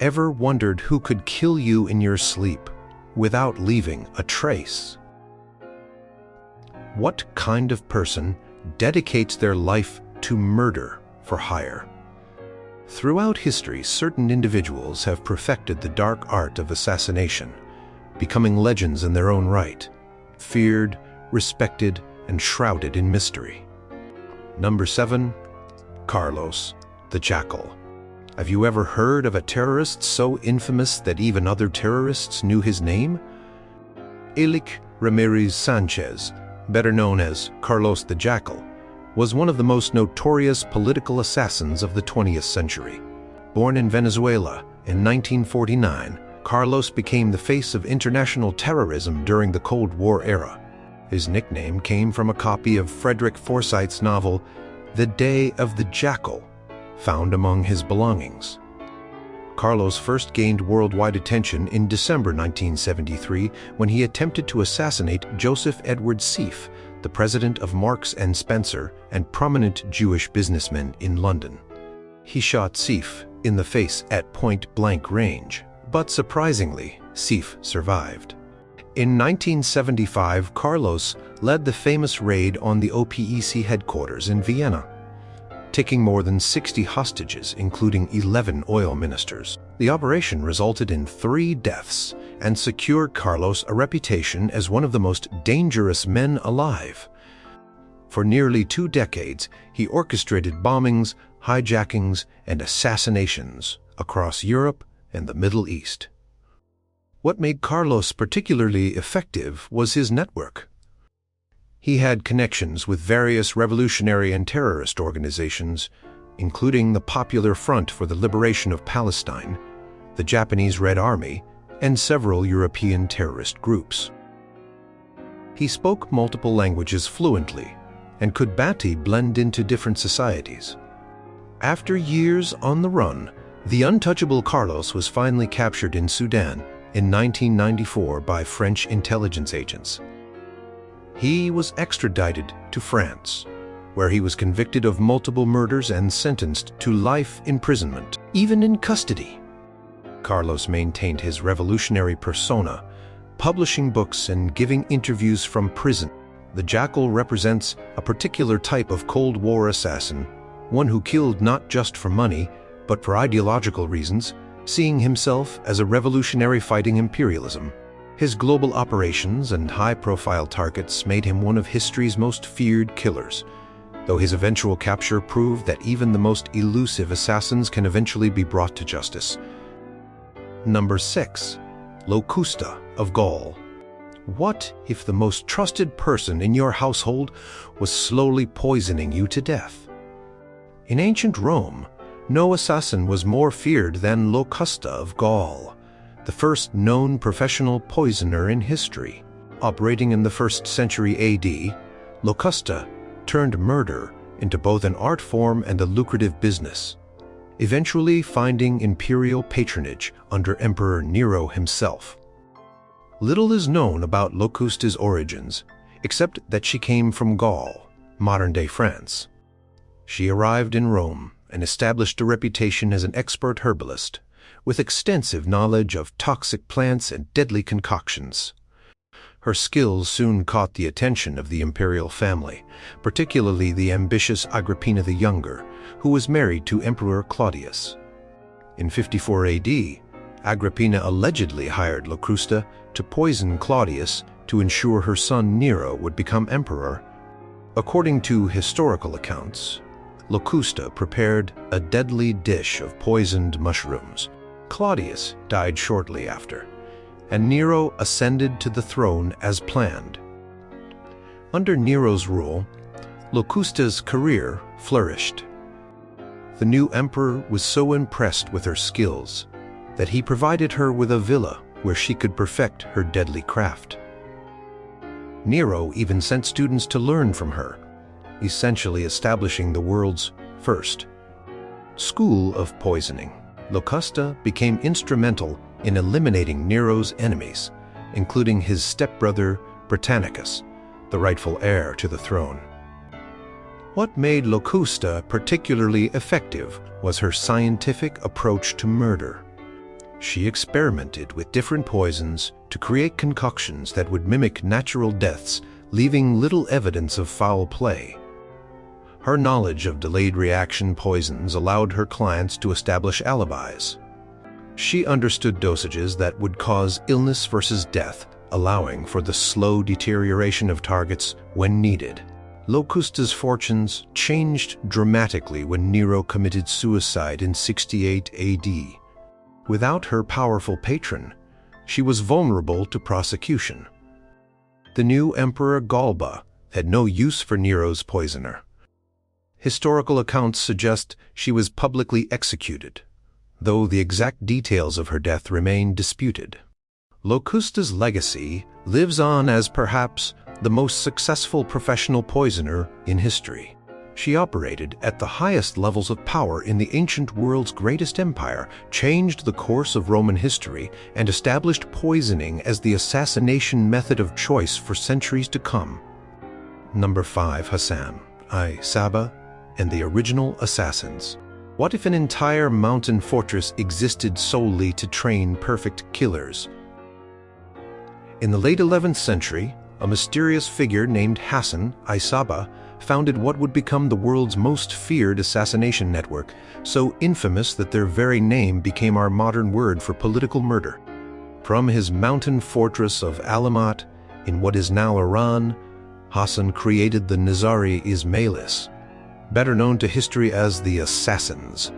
Ever wondered who could kill you in your sleep without leaving a trace? What kind of person dedicates their life to murder for hire? Throughout history, certain individuals have perfected the dark art of assassination, becoming legends in their own right, feared, respected, and shrouded in mystery. Number 7. Carlos, the Jackal. Have you ever heard of a terrorist so infamous that even other terrorists knew his name? Elik Ramirez Sanchez, better known as Carlos the Jackal, was one of the most notorious political assassins of the 20th century. Born in Venezuela in 1949, Carlos became the face of international terrorism during the Cold War era. His nickname came from a copy of Frederick Forsyth's novel, The Day of the Jackal, found among his belongings. Carlos first gained worldwide attention in December 1973 when he attempted to assassinate Joseph Edward Sieff, the president of Marks and Spencer and prominent Jewish businessman in London. He shot Sieff in the face at point-blank range, but surprisingly, Sieff survived. In 1975, Carlos led the famous raid on the OPEC headquarters in Vienna, taking more than 60 hostages, including 11 oil ministers. The operation resulted in 3 deaths and secured Carlos a reputation as one of the most dangerous men alive. For nearly 2 decades, he orchestrated bombings, hijackings, and assassinations across Europe and the Middle East. What made Carlos particularly effective was his network. He had connections with various revolutionary and terrorist organizations, including the Popular Front for the Liberation of Palestine, the Japanese Red Army, and several European terrorist groups. He spoke multiple languages fluently and could blend into different societies. After years on the run, the untouchable Carlos was finally captured in Sudan in 1994 by French intelligence agents. He was extradited to France, where he was convicted of multiple murders and sentenced to life imprisonment, even in custody. Carlos maintained his revolutionary persona, publishing books and giving interviews from prison. The Jackal represents a particular type of Cold War assassin, one who killed not just for money, but for ideological reasons, seeing himself as a revolutionary fighting imperialism. His global operations and high-profile targets made him one of history's most feared killers, though his eventual capture proved that even the most elusive assassins can eventually be brought to justice. Number 6. Locusta of Gaul. What if the most trusted person in your household was slowly poisoning you to death? In ancient Rome, no assassin was more feared than Locusta of Gaul, the first known professional poisoner in history. Operating in the 1st century AD, Locusta turned murder into both an art form and a lucrative business, eventually finding imperial patronage under Emperor Nero himself. Little is known about Locusta's origins, except that she came from Gaul, modern-day France. She arrived in Rome and established a reputation as an expert herbalist, with extensive knowledge of toxic plants and deadly concoctions. Her skills soon caught the attention of the imperial family, particularly the ambitious Agrippina the Younger, who was married to Emperor Claudius. In 54 AD, Agrippina allegedly hired Locusta to poison Claudius to ensure her son Nero would become emperor. According to historical accounts, Locusta prepared a deadly dish of poisoned mushrooms. Claudius died shortly after, and Nero ascended to the throne as planned. Under Nero's rule, Locusta's career flourished. The new emperor was so impressed with her skills that he provided her with a villa where she could perfect her deadly craft. Nero even sent students to learn from her, essentially establishing the world's first school of poisoning. Locusta became instrumental in eliminating Nero's enemies, including his stepbrother Britannicus, the rightful heir to the throne. What made Locusta particularly effective was her scientific approach to murder. She experimented with different poisons to create concoctions that would mimic natural deaths, leaving little evidence of foul play. Her knowledge of delayed reaction poisons allowed her clients to establish alibis. She understood dosages that would cause illness versus death, allowing for the slow deterioration of targets when needed. Locusta's fortunes changed dramatically when Nero committed suicide in 68 AD. Without her powerful patron, she was vulnerable to prosecution. The new Emperor Galba had no use for Nero's poisoner. Historical accounts suggest she was publicly executed, though the exact details of her death remain disputed. Locusta's legacy lives on as perhaps the most successful professional poisoner in history. She operated at the highest levels of power in the ancient world's greatest empire, changed the course of Roman history, and established poisoning as the assassination method of choice for centuries to come. Number 5. Hassan-i Sabbah and the original assassins. What if an entire mountain fortress existed solely to train perfect killers? In the late 11th century, a mysterious figure named Hassan-i Sabbah founded what would become the world's most feared assassination network, so infamous that their very name became our modern word for political murder. From his mountain fortress of Alamat in what is now Iran, Hassan created the Nizari Ismailis, better known to history as the Assassins.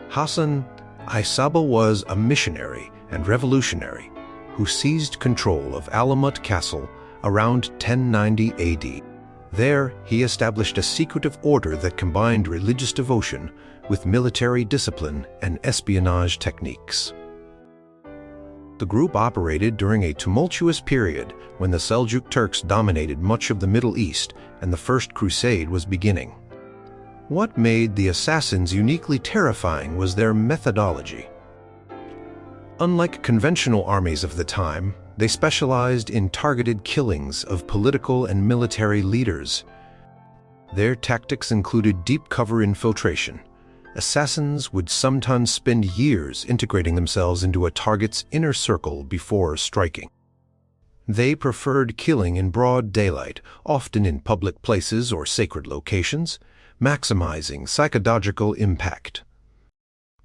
Hassan-i Sabbah was a missionary and revolutionary who seized control of Alamat Castle around 1090 AD. There, he established a secretive order that combined religious devotion with military discipline and espionage techniques. The group operated during a tumultuous period when the Seljuk Turks dominated much of the Middle East and the First Crusade was beginning. What made the assassins uniquely terrifying was their methodology. Unlike conventional armies of the time, they specialized in targeted killings of political and military leaders. Their tactics included deep cover infiltration. Assassins would sometimes spend years integrating themselves into a target's inner circle before striking. They preferred killing in broad daylight, often in public places or sacred locations, maximizing psychological impact.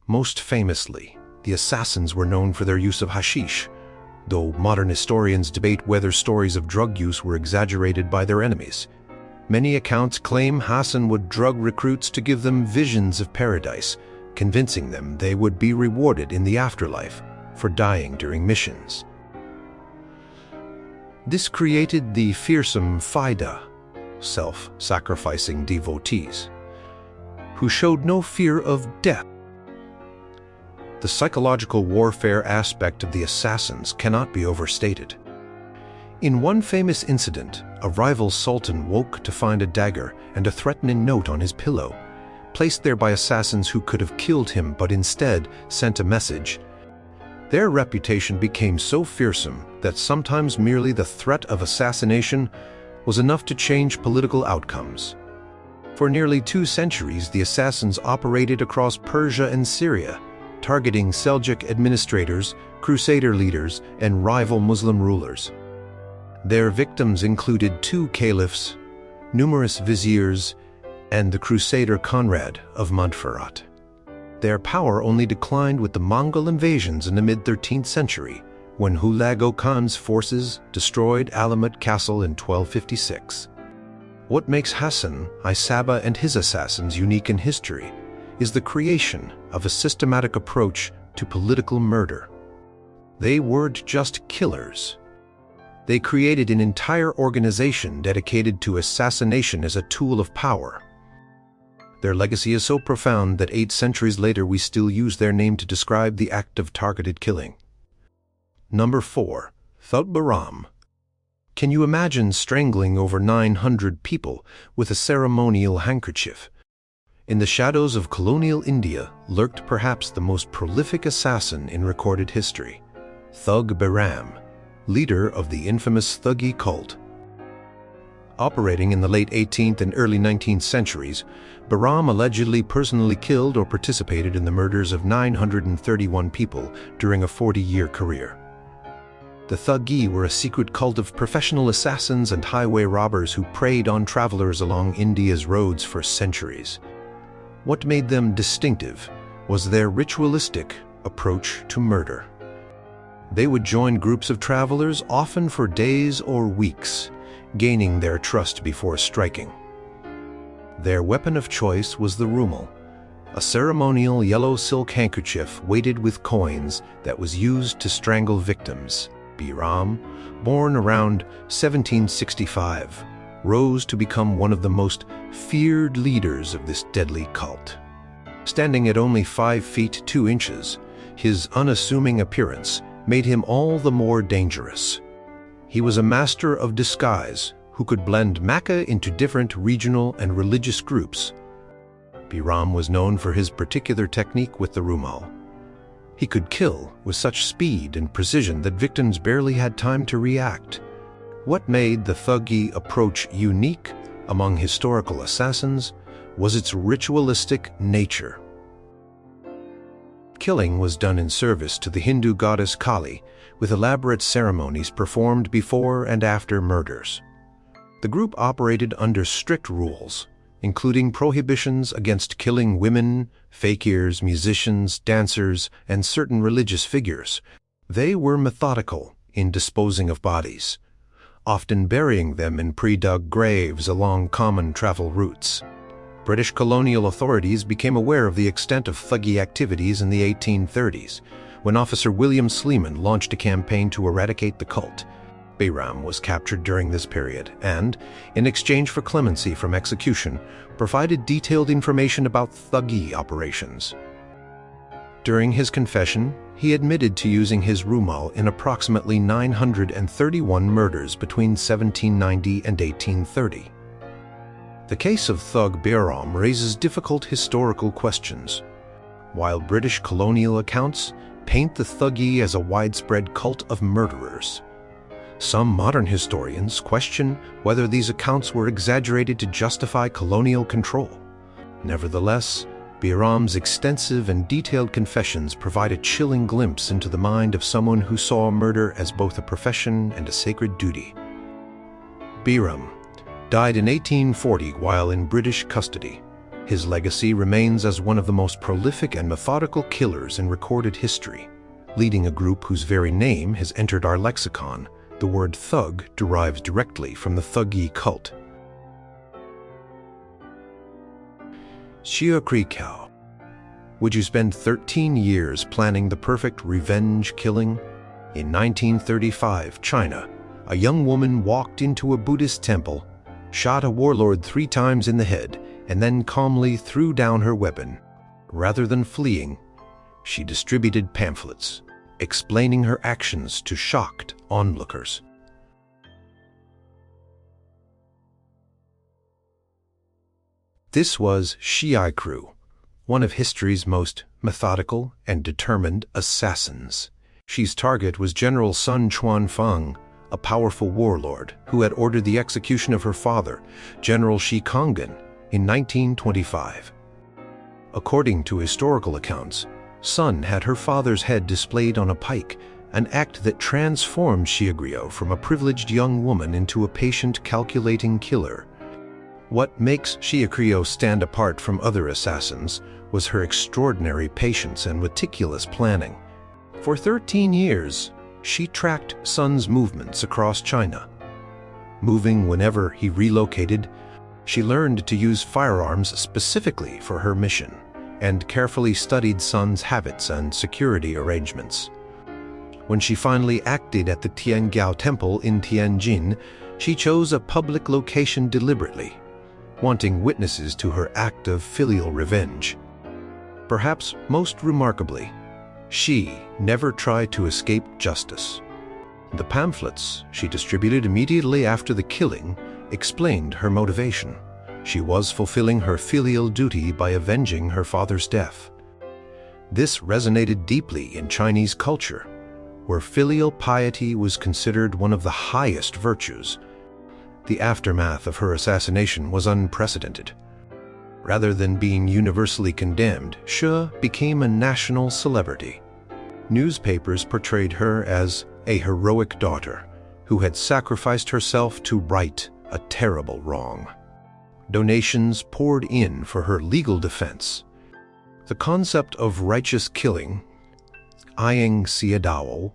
Most famously, the assassins were known for their use of hashish, though modern historians debate whether stories of drug use were exaggerated by their enemies. Many accounts claim Hassan would drug recruits to give them visions of paradise, convincing them they would be rewarded in the afterlife for dying during missions. This created the fearsome Faida, self-sacrificing devotees, who showed no fear of death. The psychological warfare aspect of the assassins cannot be overstated. In one famous incident, a rival sultan woke to find a dagger and a threatening note on his pillow, placed there by assassins who could have killed him but instead sent a message. Their reputation became so fearsome that sometimes merely the threat of assassination was enough to change political outcomes. For nearly 2 centuries, the assassins operated across Persia and Syria, targeting Seljuk administrators, crusader leaders, and rival Muslim rulers. Their victims included 2 caliphs, numerous viziers, and the crusader Conrad of Montferrat. Their power only declined with the Mongol invasions in the mid-13th century, when Hulagu Khan's forces destroyed Alamat Castle in 1256. What makes Hassan-i Sabbah and his assassins unique in history is the creation of a systematic approach to political murder. They weren't just killers. They created an entire organization dedicated to assassination as a tool of power. Their legacy is so profound that 8 centuries later we still use their name to describe the act of targeted killing. Number 4. Thugbaram. Can you imagine strangling over 900 people with a ceremonial handkerchief? In the shadows of colonial India lurked perhaps the most prolific assassin in recorded history, Thug Bairam, leader of the infamous Thuggee cult. Operating in the late 18th and early 19th centuries, Bahram allegedly personally killed or participated in the murders of 931 people during a 40-year career. The Thuggee were a secret cult of professional assassins and highway robbers who preyed on travelers along India's roads for centuries. What made them distinctive was their ritualistic approach to murder. They would join groups of travelers, often for days or weeks, gaining their trust before striking. Their weapon of choice was the rumal, a ceremonial yellow silk handkerchief weighted with coins that was used to strangle victims. Bahram, born around 1765, rose to become one of the most feared leaders of this deadly cult. Standing at only 5 feet 2 inches, his unassuming appearance made him all the more dangerous. He was a master of disguise who could blend Makkah into different regional and religious groups. Bahram was known for his particular technique with the rumal. He could kill with such speed and precision that victims barely had time to react. What made the Thuggee approach unique among historical assassins was its ritualistic nature. Killing was done in service to the Hindu goddess Kali, with elaborate ceremonies performed before and after murders. The group operated under strict rules, including prohibitions against killing women, fakirs, musicians, dancers, and certain religious figures. They were methodical in disposing of bodies, often burying them in pre-dug graves along common travel routes. British colonial authorities became aware of the extent of Thuggee activities in the 1830s, when Officer William Sleeman launched a campaign to eradicate the cult. Bahram was captured during this period and, in exchange for clemency from execution, provided detailed information about Thuggee operations. During his confession, he admitted to using his rumal in approximately 931 murders between 1790 and 1830. The case of Thug Bahram raises difficult historical questions. While British colonial accounts paint the Thuggee as a widespread cult of murderers, some modern historians question whether these accounts were exaggerated to justify colonial control. Nevertheless, Bahram's extensive and detailed confessions provide a chilling glimpse into the mind of someone who saw murder as both a profession and a sacred duty. Bahram died in 1840 while in British custody. His legacy remains as one of the most prolific and methodical killers in recorded history, leading a group whose very name has entered our lexicon. The word thug derives directly from the Thuggee cult. Xiaokrikao. Would you spend 13 years planning the perfect revenge killing? In 1935, China, a young woman walked into a Buddhist temple, shot a warlord 3 times in the head, and then calmly threw down her weapon. Rather than fleeing, she distributed pamphlets, explaining her actions to shocked onlookers. This was Xiaokrikao, one of history's most methodical and determined assassins. Xi's target was General Sun Chuanfeng, a powerful warlord who had ordered the execution of her father, General Shi Konggan, in 1925. According to historical accounts, Sun had her father's head displayed on a pike, an act that transformed Xiaokrikao from a privileged young woman into a patient, calculating killer. What makes Xiaokrikao stand apart from other assassins was her extraordinary patience and meticulous planning. For 13 years, she tracked Sun's movements across China. Moving whenever he relocated, she learned to use firearms specifically for her mission and carefully studied Sun's habits and security arrangements. When she finally acted at the Tiangao Temple in Tianjin, she chose a public location deliberately, wanting witnesses to her act of filial revenge. Perhaps most remarkably, she never tried to escape justice. The pamphlets she distributed immediately after the killing explained her motivation. She was fulfilling her filial duty by avenging her father's death. This resonated deeply in Chinese culture, where filial piety was considered one of the highest virtues. The aftermath of her assassination was unprecedented. Rather than being universally condemned, She became a national celebrity. Newspapers portrayed her as a heroic daughter who had sacrificed herself to right a terrible wrong. Donations poured in for her legal defense. The concept of righteous killing, Aang Siadao,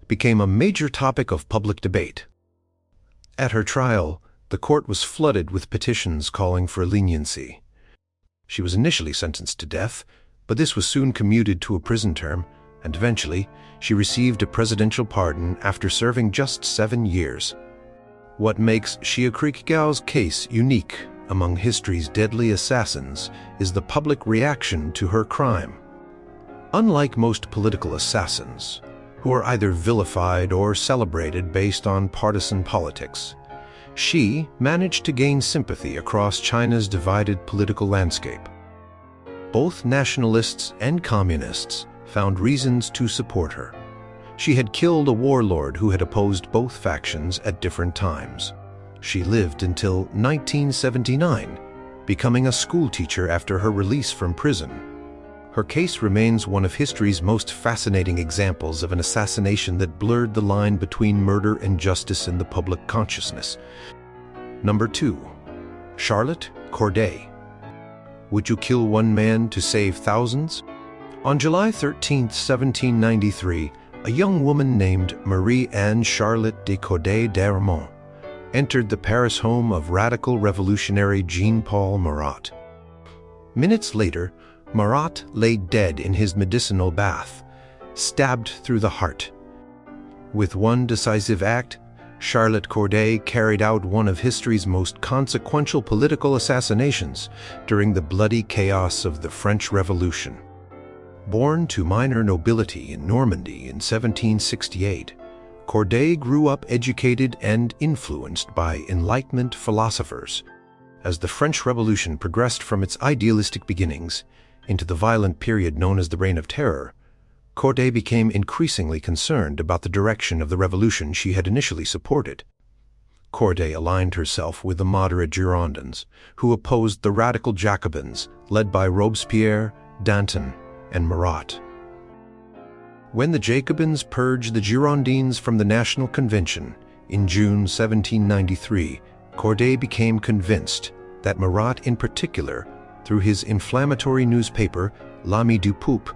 became a major topic of public debate. At her trial, the court was flooded with petitions calling for leniency. She was initially sentenced to death, but this was soon commuted to a prison term, and eventually she received a presidential pardon after serving just 7 years. What makes Xia Krikgao's case unique among history's deadly assassins is the public reaction to her crime. Unlike most political assassins, who are either vilified or celebrated based on partisan politics, she managed to gain sympathy across China's divided political landscape. Both nationalists and communists found reasons to support her. She had killed a warlord who had opposed both factions at different times. She lived until 1979, becoming a schoolteacher after her release from prison. Her case remains one of history's most fascinating examples of an assassination that blurred the line between murder and justice in the public consciousness. Number 2. Charlotte Corday. Would you kill one man to save thousands? On July 13, 1793, a young woman named Marie-Anne Charlotte de Corday d'Armont entered the Paris home of radical revolutionary Jean-Paul Marat. Minutes later, Marat lay dead in his medicinal bath, stabbed through the heart. With one decisive act, Charlotte Corday carried out one of history's most consequential political assassinations during the bloody chaos of the French Revolution. Born to minor nobility in Normandy in 1768, Corday grew up educated and influenced by Enlightenment philosophers. As the French Revolution progressed from its idealistic beginnings into the violent period known as the Reign of Terror, Corday became increasingly concerned about the direction of the revolution she had initially supported. Corday aligned herself with the moderate Girondins, who opposed the radical Jacobins led by Robespierre, Danton, and Marat. When the Jacobins purged the Girondins from the National Convention in June 1793, Corday became convinced that Marat in particular, through his inflammatory newspaper L'Ami du Peuple,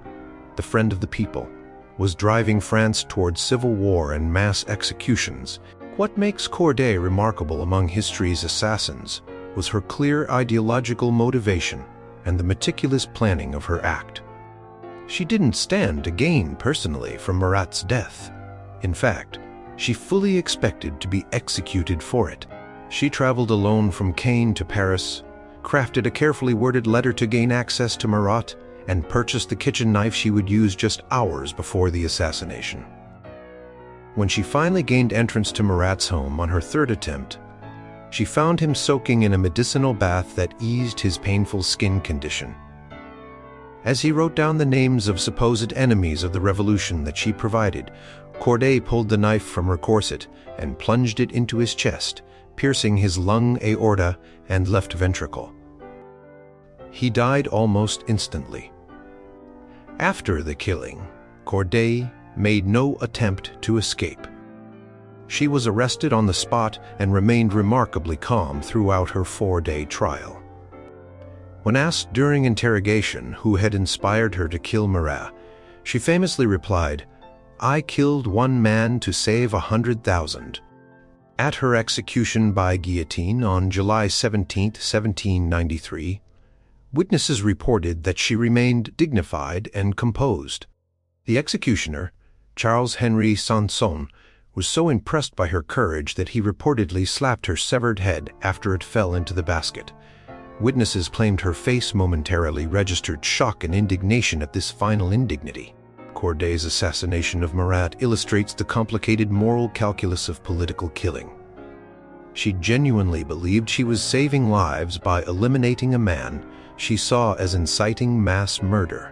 the Friend of the People, was driving France towards civil war and mass executions. What makes Corday remarkable among history's assassins was her clear ideological motivation and the meticulous planning of her act. She didn't stand to gain personally from Marat's death. In fact, she fully expected to be executed for it. She traveled alone from Caen to Paris, crafted a carefully worded letter to gain access to Marat, and purchased the kitchen knife she would use just hours before the assassination. When she finally gained entrance to Marat's home on her third attempt, she found him soaking in a medicinal bath that eased his painful skin condition. As he wrote down the names of supposed enemies of the revolution that she provided, Corday pulled the knife from her corset and plunged it into his chest, piercing his lung aorta and left ventricle. He died almost instantly. After the killing, Corday made no attempt to escape. She was arrested on the spot and remained remarkably calm throughout her 4-day trial. When asked during interrogation who had inspired her to kill Marat, she famously replied, "I killed one man to save 100,000. At her execution by guillotine on July 17, 1793, witnesses reported that she remained dignified and composed. The executioner, Charles Henry Sanson, was so impressed by her courage that he reportedly slapped her severed head after it fell into the basket. Witnesses claimed her face momentarily registered shock and indignation at this final indignity. Corday's assassination of Marat illustrates the complicated moral calculus of political killing. She genuinely believed she was saving lives by eliminating a man she saw as inciting mass murder.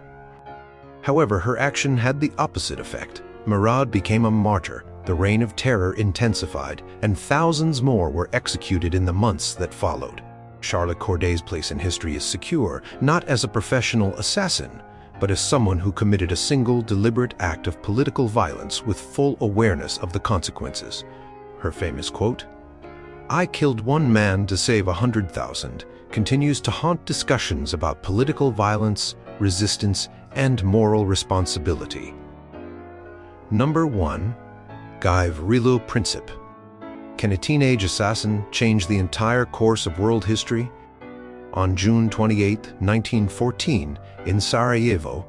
However, her action had the opposite effect. Marat became a martyr, The reign of terror intensified, and thousands more were executed in the months that followed. Charlotte Corday's place in history is secure, not as a professional assassin, but as someone who committed a single deliberate act of political violence with full awareness of the consequences. Her famous quote, "I killed one man to save 100,000, continues to haunt discussions about political violence, resistance, and moral responsibility. Number 1. Gavrilo Princip. Can a teenage assassin change the entire course of world history? On June 28, 1914, in Sarajevo,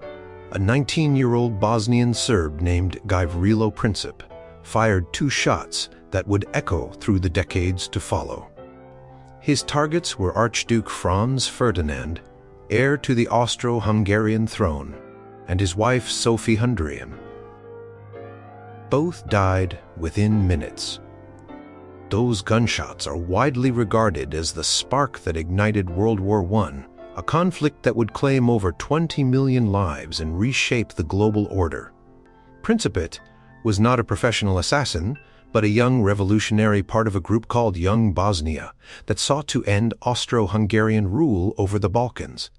a 19-year-old Bosnian Serb named Gavrilo Princip fired 2 shots that would echo through the decades to follow. His targets were Archduke Franz Ferdinand, heir to the Austro-Hungarian throne, and his wife Sophie Hundrian. Both died within minutes. Those gunshots are widely regarded as the spark that ignited World War I, a conflict that would claim over 20 million lives and reshape the global order. Princip was not a professional assassin, but a young revolutionary part of a group called Young Bosnia that sought to end Austro-Hungarian rule over the Balkans.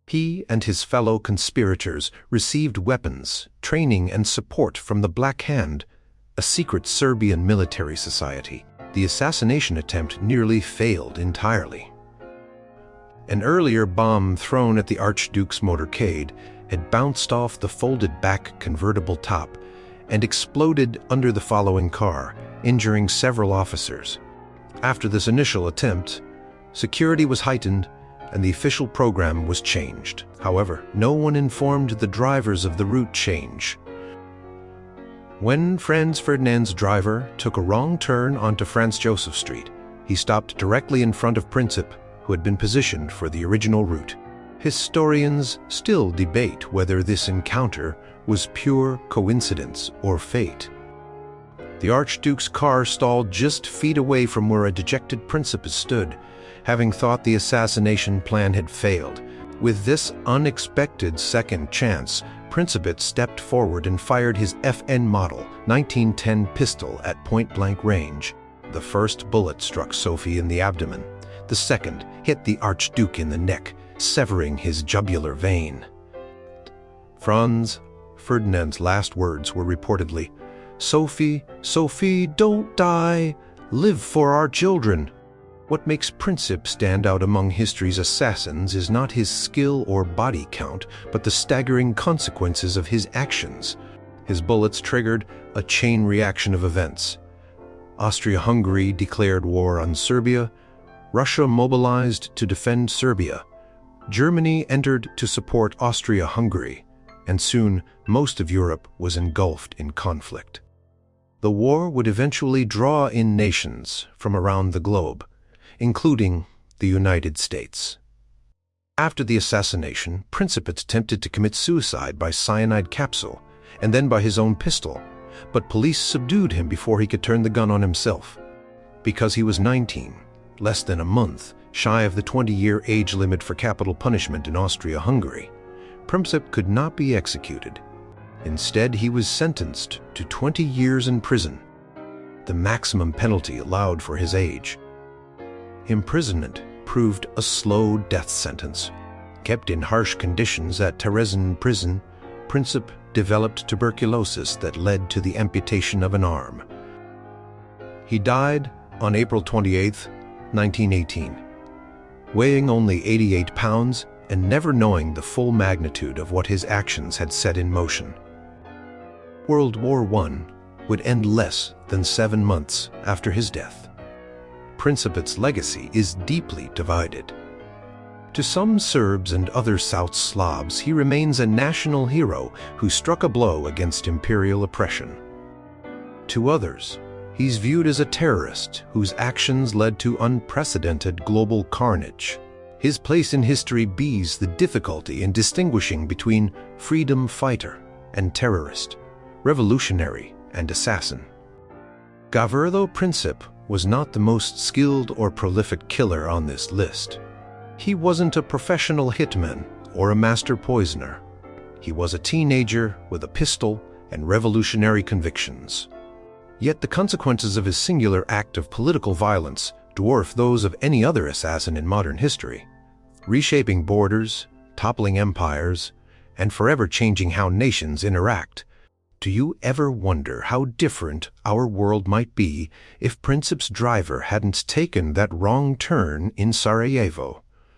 He and his fellow conspirators received weapons, training, and support from the Black Hand, a secret Serbian military society. The assassination attempt nearly failed entirely. An earlier bomb thrown at the Archduke's motorcade had bounced off the folded-back convertible top and exploded under the following car, injuring several officers. After this initial attempt, security was heightened and the official program was changed. However, no one informed the drivers of the route change. When Franz Ferdinand's driver took a wrong turn onto Franz Joseph Street, he stopped directly in front of Princip, who had been positioned for the original route. Historians still debate whether this encounter was pure coincidence or fate. The Archduke's car stalled just feet away from where a dejected Princip stood, having thought the assassination plan had failed. With this unexpected second chance, Princip stepped forward and fired his FN model 1910 pistol at point-blank range. The first bullet struck Sophie in the abdomen. The second hit the Archduke in the neck, severing his jugular vein. Franz Ferdinand's last words were reportedly, "Sophie, Sophie, don't die! Live for our children!" What makes Princip stand out among history's assassins is not his skill or body count, but the staggering consequences of his actions. His bullets triggered a chain reaction of events. Austria-Hungary declared war on Serbia, Russia mobilized to defend Serbia, Germany entered to support Austria-Hungary, and soon most of Europe was engulfed in conflict. The war would eventually draw in nations from around the globe, including the United States. After the assassination, Princip attempted to commit suicide by cyanide capsule and then by his own pistol, but police subdued him before he could turn the gun on himself. Because he was 19, less than a month shy of the 20-year age limit for capital punishment in Austria-Hungary, Princip could not be executed. Instead, he was sentenced to 20 years in prison, the maximum penalty allowed for his age. Imprisonment proved a slow death sentence. Kept in harsh conditions at Terezin prison, Princip developed tuberculosis that led to the amputation of an arm. He died on April 28, 1918, weighing only 88 pounds and never knowing the full magnitude of what his actions had set in motion. World War I would end less than 7 months after his death. Princip's legacy is deeply divided. To some Serbs and other South Slavs, he remains a national hero who struck a blow against imperial oppression. To others, he's viewed as a terrorist whose actions led to unprecedented global carnage. His place in history bears the difficulty in distinguishing between freedom fighter and terrorist, revolutionary and assassin. Gavrilo Princip was not the most skilled or prolific killer on this list. He wasn't a professional hitman or a master poisoner. He was a teenager with a pistol and revolutionary convictions. Yet the consequences of his singular act of political violence dwarf those of any other assassin in modern history, reshaping borders, toppling empires, and forever changing how nations interact. Do you ever wonder how different our world might be if Princip's driver hadn't taken that wrong turn in Sarajevo?